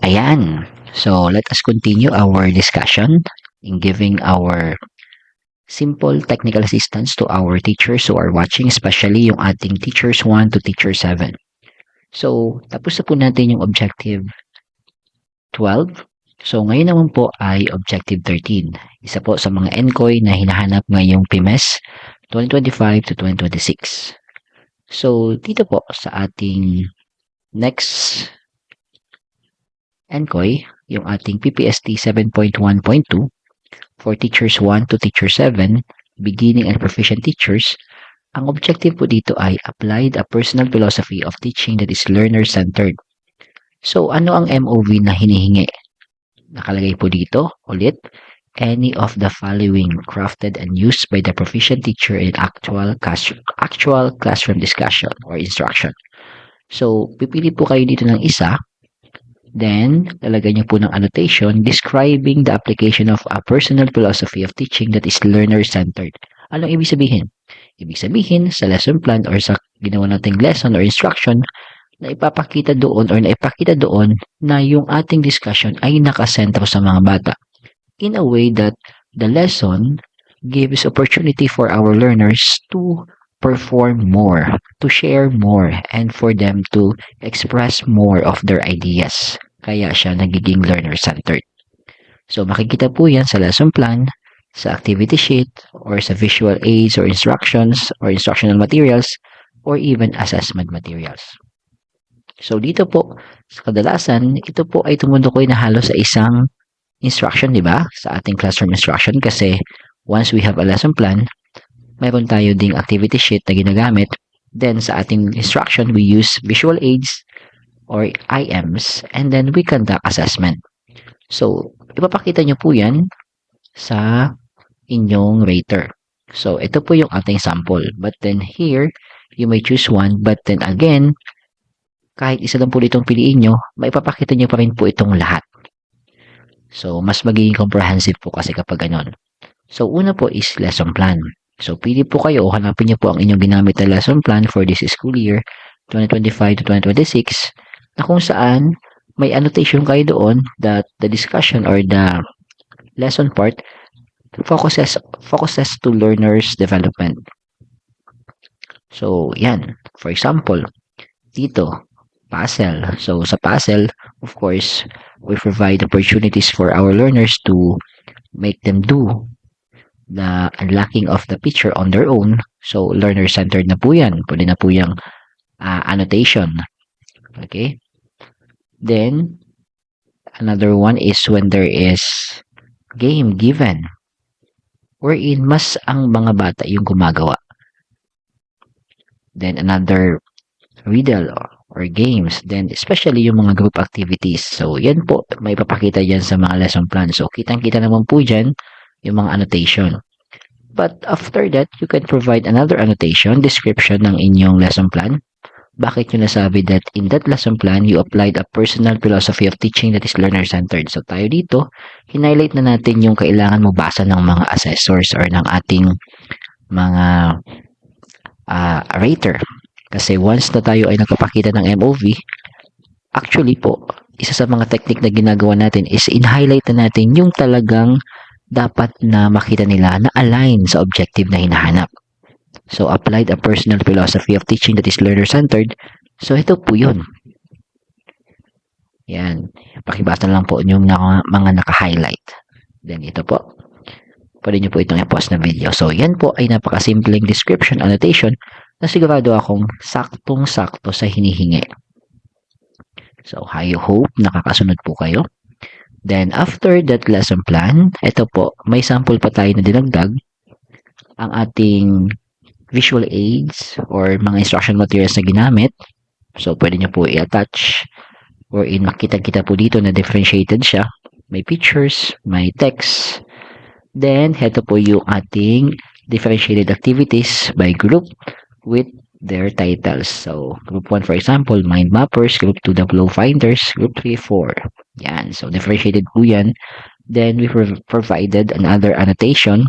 Ayan. So, let us continue our discussion in giving our simple technical assistance to our teachers who are watching, especially yung ating teachers 1 to teacher 7. So, tapos na po natin yung objective 12. So, ngayon naman po ay objective 13. Isa po sa mga NCOY na hinahanap ngayong PMES 2025 to 2026. So, dito po sa ating next NCOY, yung ating PPST 7.1.2 for teachers 1 to teacher 7, beginning and proficient teachers, ang objective po dito ay applied a personal philosophy of teaching that is learner-centered. So, ano ang MOV na hinihingi? Nakalagay po dito, ulit, any of the following crafted and used by the proficient teacher in actual classroom discussion or instruction. So, pipili po kayo dito ng isa. Then, lalagay niyo po ng annotation describing the application of a personal philosophy of teaching that is learner-centered. Anong ibig sabihin? Ibig sabihin, sa lesson plan or sa ginawa nating lesson or instruction, na ipapakita doon or naipakita doon na yung ating discussion ay nakasentro sa mga bata. In a way that the lesson gives opportunity for our learners to perform more, to share more, and for them to express more of their ideas. Kaya siya nagiging learner-centered. So makikita po yan sa lesson plan, sa activity sheet, or sa visual aids or instructions or instructional materials, or even assessment materials. So dito po, sa kadalasan, ito po ay tumutukoy na halos sa isang instruction, di ba? Sa ating classroom instruction kasi once we have a lesson plan, mayroon tayo ding activity sheet na ginagamit. Then sa ating instruction, we use visual aids or IMs and then we conduct assessment. So, ipapakita nyo po yan sa inyong rater. So, ito po yung ating sample. But then here, you may choose one. But then again, kahit isa lang po itong piliin nyo, maipapakita nyo pa rin po itong lahat. So, mas magiging comprehensive po kasi kapag ganon. So, una po is lesson plan. So, pili po kayo o hanapin nyo po ang inyong ginamit na lesson plan for this school year 2025 to 2026 na kung saan may annotation kayo doon that the discussion or the lesson part focuses to learners development. So, yan. For example, dito, puzzle. So, sa puzzle, of course, we provide opportunities for our learners to make them do the unlocking of the picture on their own. So, learner-centered na po yan. Pwede na po yung annotation. Okay? Then, another one is when there is game given wherein mas ang mga bata yung gumagawa. Then, another riddle or games. Then, especially yung mga group activities. So, yan po, may papakita dyan sa mga lesson plan. So, kitang-kita naman po dyan yung mga annotation. But after that, you can provide another annotation, description ng inyong lesson plan. Bakit nyo nasabi that in that lesson plan, you applied a personal philosophy of teaching that is learner-centered. So, tayo dito, highlight na natin yung kailangan mo basa ng mga assessors or ng ating mga rater. Kasi once na tayo ay nakapakita ng MOV, actually po, isa sa mga technique na ginagawa natin is in-highlight na natin yung talagang dapat na makita nila na align sa objective na hinahanap. So, applied a personal philosophy of teaching that is learner-centered. So, ito po yun. Yan. Pakibasa lang po yung mga naka-highlight. Then, ito po. Pwede nyo po itong i-post na video. So, yan po ay napakasimpleng description, annotation na sigurado akong saktong-sakto sa hinihingi. So, I hope nakakasunod po kayo. Then, after that lesson plan, ito po, may sample pa tayo na dinagdag. Ang ating visual aids or mga instruction materials na ginamit. So, pwede nyo po i-attach wherein makita-kita po dito na differentiated siya. May pictures, may text. Then, ito po yung ating differentiated activities by group with their titles. So, group 1 for example, mind mappers, group 2, the flow finders, group 3, 4. Yan. So, differentiated po yan. Then, we provided another annotation.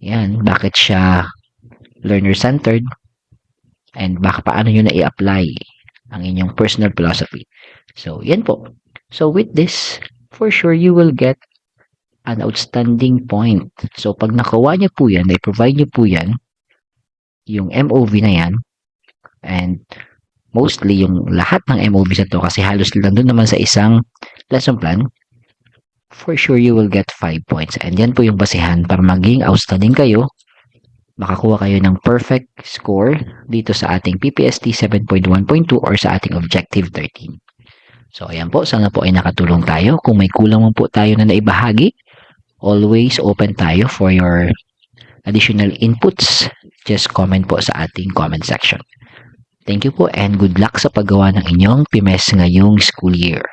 Yan. Bakit siya learner-centered? And paano nyo na i-apply ang inyong personal philosophy So, yan po. So, with this, for sure, you will get an outstanding point. So, pag nakuha niyo po yan, i-provide niyo po yan, yung MOV na yan, and mostly yung lahat ng MOVs na to, kasi halos nandun naman sa isang lesson plan, for sure you will get 5 points. And yan po yung basihan para maging outstanding kayo, makakuha kayo ng perfect score dito sa ating PPST 7.1.2 or sa ating Objective 13. So, ayan po. Sana po ay nakatulong tayo. Kung may kulang man po tayo na naibahagi, always open tayo for your additional inputs. Just comment po sa ating comment section. Thank you po and good luck sa paggawa ng inyong PMS ngayong school year.